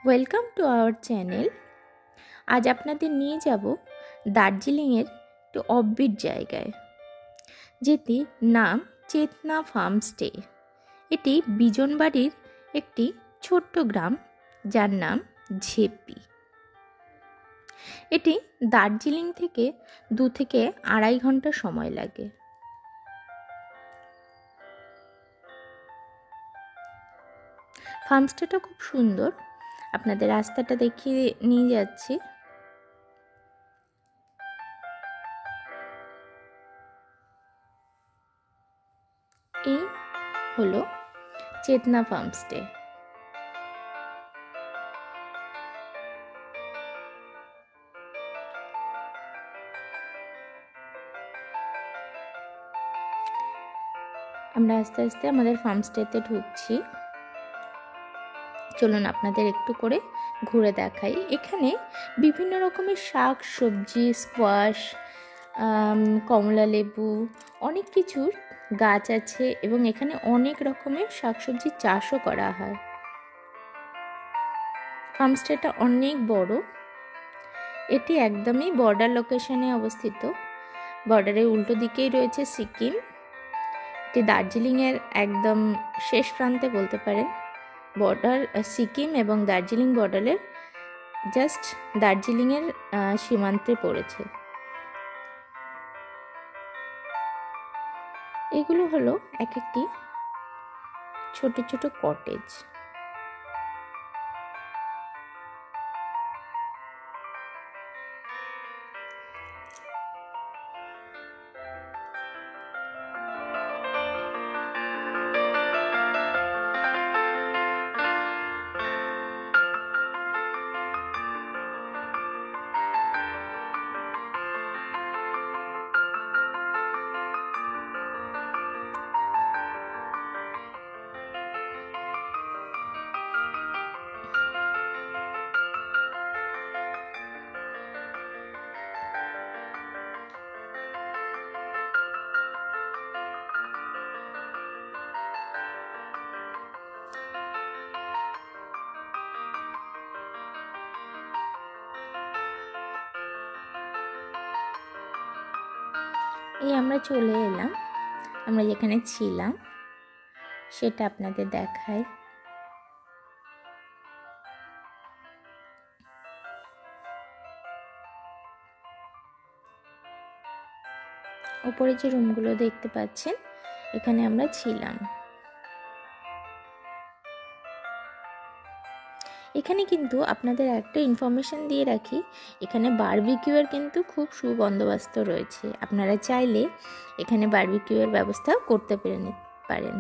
Welcome to our channel. আজ আপনাদের নিয়ে যাব দার্জিলিংয়ের একটি অফবিট জায়গায়, যেটির নাম চেতনা ফার্মস্টে। এটি বিজনবাড়ির একটি ছোট্ট গ্রাম, যার নাম ঝেপি। এটি দার্জিলিং থেকে 2 থেকে 2.5 ঘন্টা সময় লাগে। ফার্মস্টেটা খুব সুন্দর, আপনাদের রাস্তাটা দেখিয়ে নিয়ে যাচ্ছি। এই হলো চেতনা ফার্মস্টে। আমরা আস্তে আস্তে আমাদের ফার্মস্টেতে ঢুকছি। চলুন আপনাদের একটু করে ঘুরে দেখাই। এখানে বিভিন্ন রকমের শাক সবজি, স্কোয়াশ, কমলা লেবু, অনেক কিছুর গাছ আছে এবং এখানে অনেক রকমের শাকসবজির চাষও করা হয়। ফার্মস্টেটা অনেক বড়। এটি একদমই বর্ডার লোকেশনে অবস্থিত। বর্ডারের উল্টো দিকেই রয়েছে সিকিম। এটি দার্জিলিংয়ের একদম শেষ প্রান্তে বলতে পারেন। বর্ডার সিকিম এবং দার্জিলিং বর্ডারের জাস্ট দার্জিলিংয়ের সীমান্তে পড়েছে। এগুলো হলো এক একটি ছোট ছোট কটেজ। এই আমরা চলে এলাম, আমরা যেখানে ছিলাম সেটা আপনাদের দেখাই। ওপরে যে রুমগুলো দেখতে পাচ্ছেন, এখানে আমরা ছিলাম। এখানে কিন্তু আপনাদের একটা ইনফরমেশন দিয়ে রাখি, এখানে বারবিকিউয়ের কিন্তু খুব সুবন্দোবস্ত রয়েছে। আপনারা চাইলে এখানে বারবিকিউয়ের ব্যবস্থা করতে পারেন।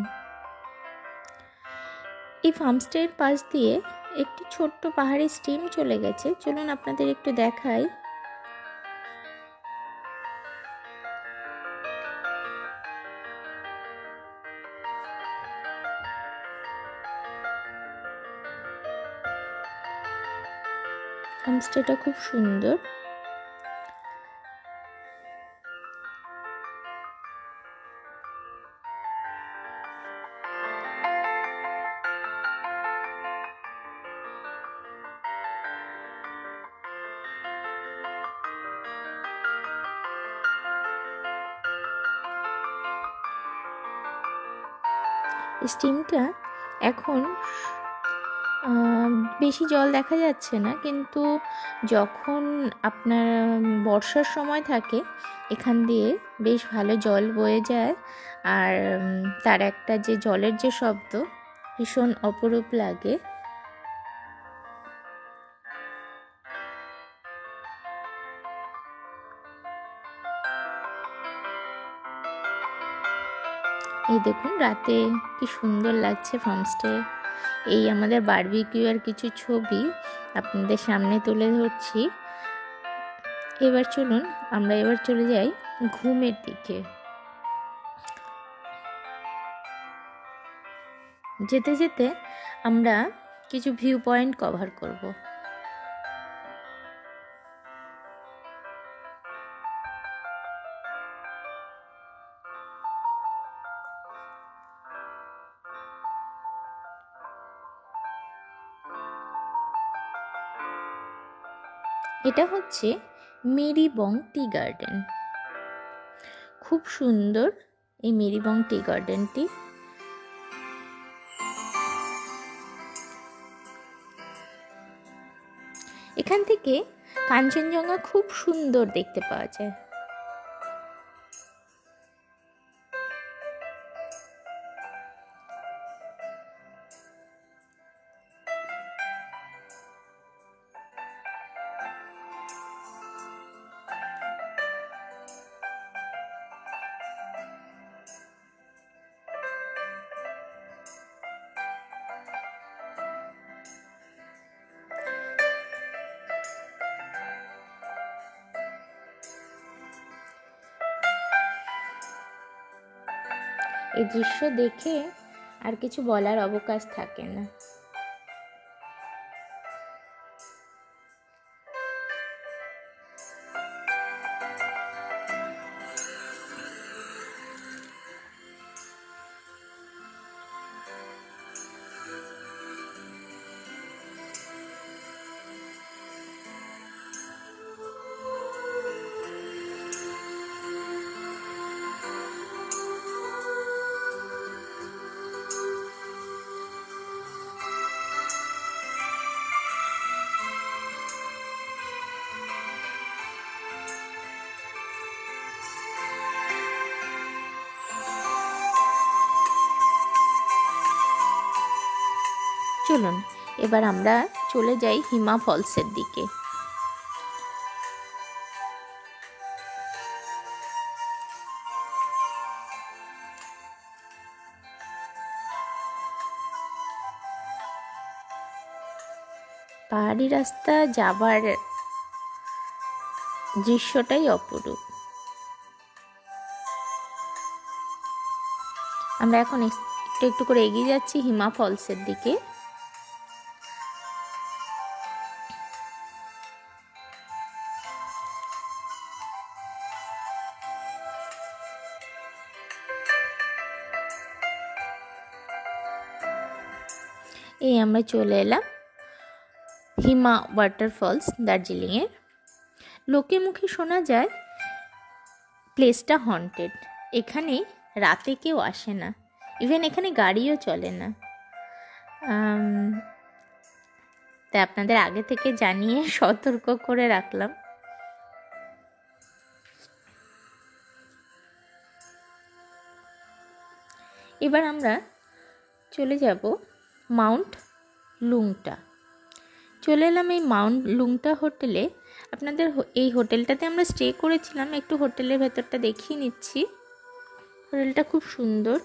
এই ফার্মস্টের পাশ দিয়ে একটি ছোট্ট পাহাড়ি স্ট্রিম চলে গেছে। চলুন আপনাদের একটু দেখাই। ফার্মস্টেটা খুব সুন্দর। স্টিমটা এখন বেশি জল দেখা যাচ্ছে না, কিন্তু যখন আপনার বর্ষার সময় থাকে এখান দিয়ে বেশ ভালো জল বয়ে যায়। আর তার একটা যে জলের যে শব্দ, ভীষণ অপরূপ লাগে। এই দেখুন রাতে কি সুন্দর লাগছে ফার্মস্টে। এই আমাদের বারবিকিউয়ের কিছু ছবি আপনাদের সামনে তুলে ধরছি। এবার চলুন আমরা চলে যাই ঘুমের দিকে। যেতে যেতে আমরা কিছু ভিউ পয়েন্ট কভার করব। এটা হচ্ছে মেরিবং টি গার্ডেন। খুব সুন্দর এই মেরিবং টি গার্ডেনটি। এখান থেকে কাঞ্চনজঙ্ঘা খুব সুন্দর দেখতে পাওয়া যায়। এই দৃশ্য দেখে আর কিছু বলার অবকাশ থাকে না। চলুন এবার আমরা চলে যাই হিমা ফলসের দিকে। পাহাড়ি রাস্তা যাবার দৃশ্যটাই অপরূপ। আমরা এখন একটু একটু করে এগিয়ে যাচ্ছি হিমা ফলসের দিকে। এই আমরা চলে এলাম হিমা ওয়াটারফলস দার্জিলিংয়ের। লোকে মুখে শোনা যায় প্লেসটা হন্টেড। এখানে রাতে কেউ আসে না, ইভেন এখানে গাড়িও চলে না। তাই আপনাদের আগে থেকে জানিয়ে সতর্ক করে রাখলাম। এবার আমরা চলে যাব মাউন্ট লুংটা। চলে এলাম এই মাউন্ট লুংটা হোটেলে। আপনাদের এই হোটেলটাতে আমরা স্টে করেছিলাম। একটু হোটেলের ভেতরটা দেখিয়ে নিচ্ছি। হোটেলটা খুব সুন্দর।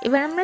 এবার আমরা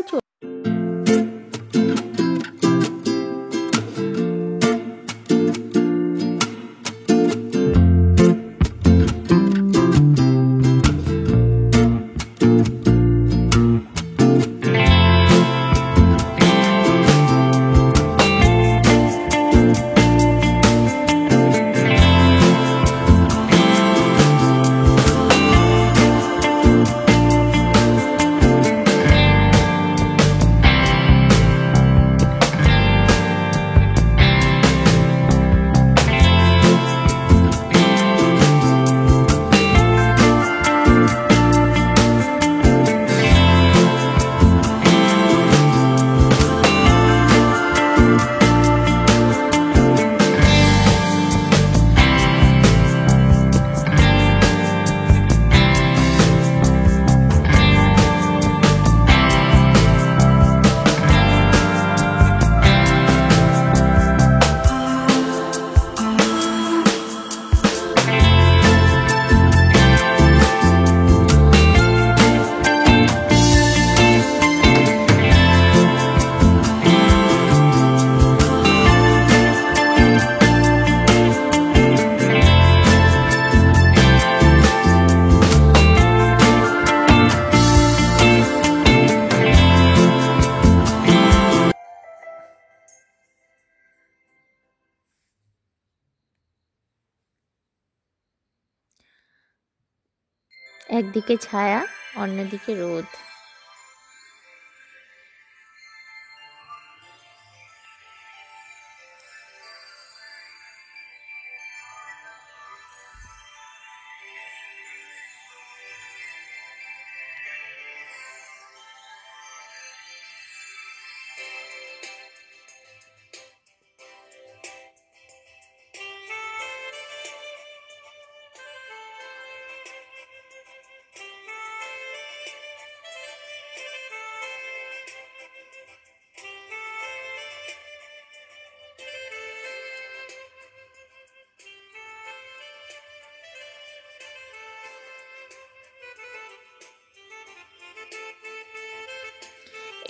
একদিকে ছায়া, অন্যদিকে রোদ।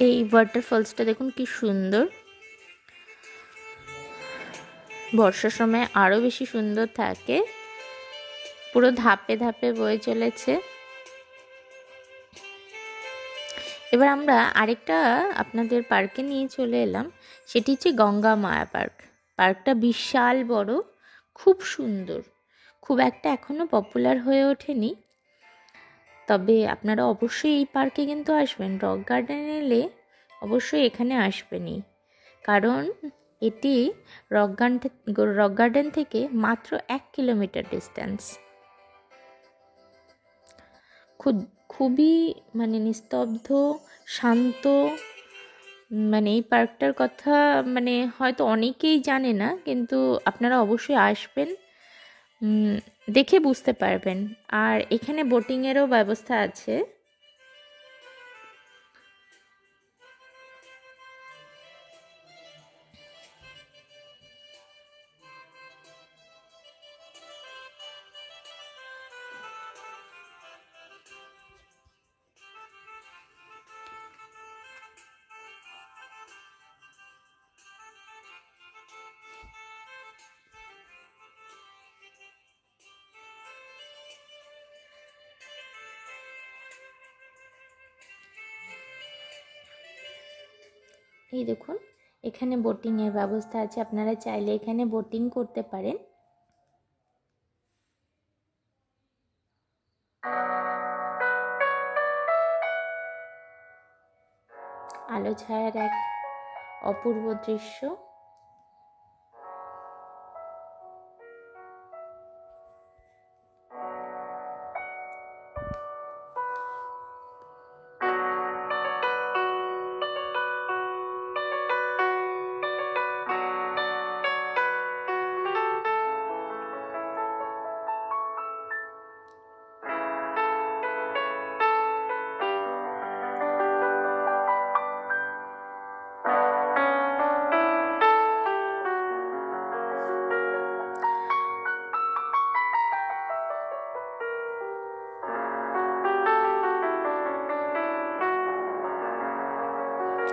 এই ওয়াটারফলসটা দেখুন কি সুন্দর। বর্ষার সময় আরও বেশি সুন্দর থাকে, পুরো ধাপে ধাপে বয়ে চলেছে। এবার আমরা আরেকটা আপনাদের পার্কে নিয়ে চলে এলাম, সেটি হচ্ছে গঙ্গা মায়া পার্ক। পার্কটা বিশাল বড়, খুব সুন্দর, খুব একটা এখনও পপুলার হয়ে ওঠেনি। তবে আপনারা অবশ্যই এই পার্কে কিন্তু আসবেন। রক গার্ডেনে এলে অবশ্যই এখানে আসবেনই, কারণ এটি রক গার্ডেন থেকে মাত্র 1 কিলোমিটার ডিস্টেন্স। খুবই মানে নিস্তব্ধ, শান্ত। মানে এই পার্কটার কথা মানে হয়তো অনেকেই জানে না, কিন্তু আপনারা অবশ্যই আসবেন, দেখে বুঝতে পারবেন। আর এখানে বোটিংয়েরও ব্যবস্থা আছে। এই দেখুন, এখানে বোটিংয়ের ব্যবস্থা আছে, আপনারা চাইলে এখানে বোটিং করতে পারেন। আলো ছায়ার এক অপূর্ব দৃশ্য।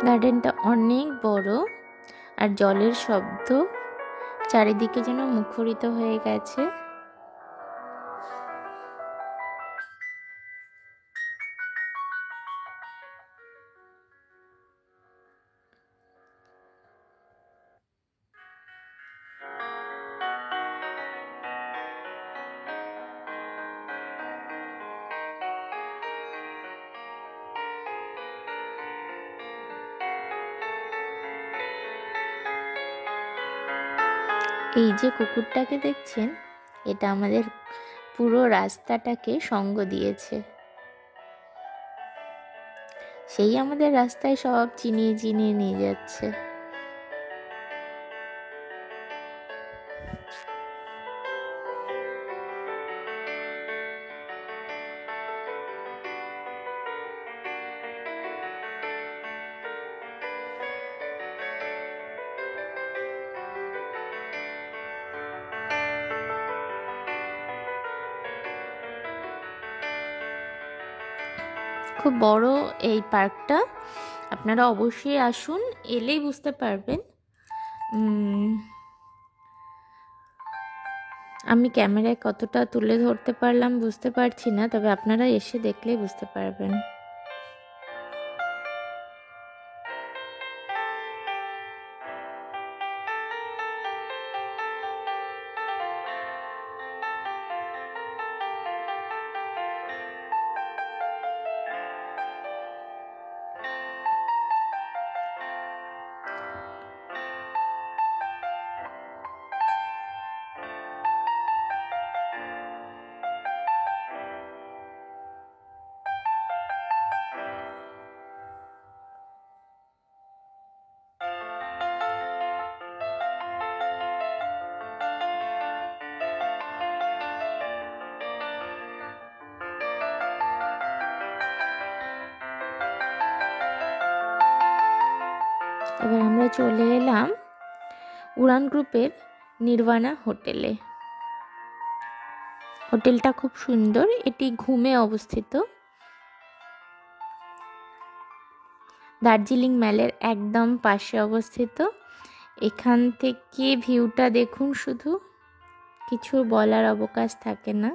গার্ডেনটা অনেক বড়, আর জলের শব্দ চারিদিকে যেন মুখরিত হয়ে গেছে। এই যে কুকুরটাকে দেখছেন, এটা আমাদের পুরো রাস্তাটাকে সঙ্গ দিয়েছে। সেই আমাদের রাস্তায় সব চিনিয়ে চিনিয়ে নিয়ে যাচ্ছে। খুব বড় এই পার্কটা, আপনারা অবশ্যই আসুন, এলেই বুঝতে পারবেন। আমি ক্যামেরায় কতটা তুলে ধরতে পারলাম বুঝতে পারছি না, তবে আপনারা এসে দেখলেই বুঝতে পারবেন। আমরা চলে এলাম উড়ান গ্রুপের নির্বাণা হোটেলে। হোটেলটা খুব সুন্দর, এটি ঘুমে অবস্থিত। দার্জিলিং ম্যালের একদম পাশে অবস্থিত। এখান থেকে ভিউটা দেখুন, শুধু কিছু বলার অবকাশ থাকে না,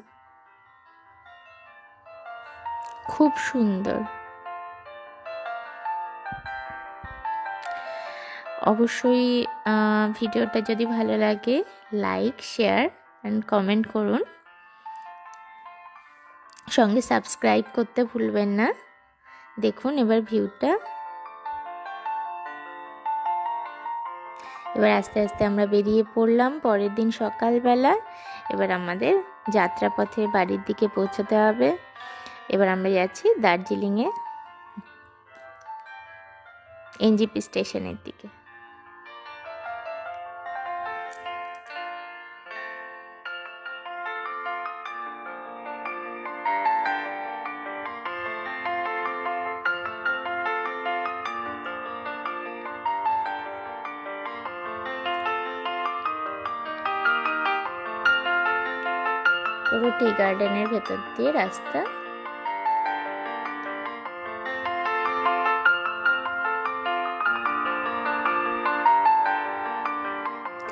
খুব সুন্দর। অবশ্যই ভিডিওটা যদি ভালো লাগে লাইক, শেয়ার অ্যান্ড কমেন্ট করুন। সঙ্গে সাবস্ক্রাইব করতে ভুলবেন না। দেখুন এবার ভিউটা। এবার আস্তে আস্তে আমরা বেরিয়ে পড়লাম পরের দিন সকালবেলা। এবার আমাদের যাত্রাপথে বাড়ির দিকে পৌঁছতে হবে। এবার আমরা যাচ্ছি দার্জিলিংয়ে এনজিপি স্টেশনের দিকে। পুরো টি গার্ডেনের ভেতর দিয়ে রাস্তা।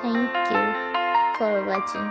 Thank you for watching.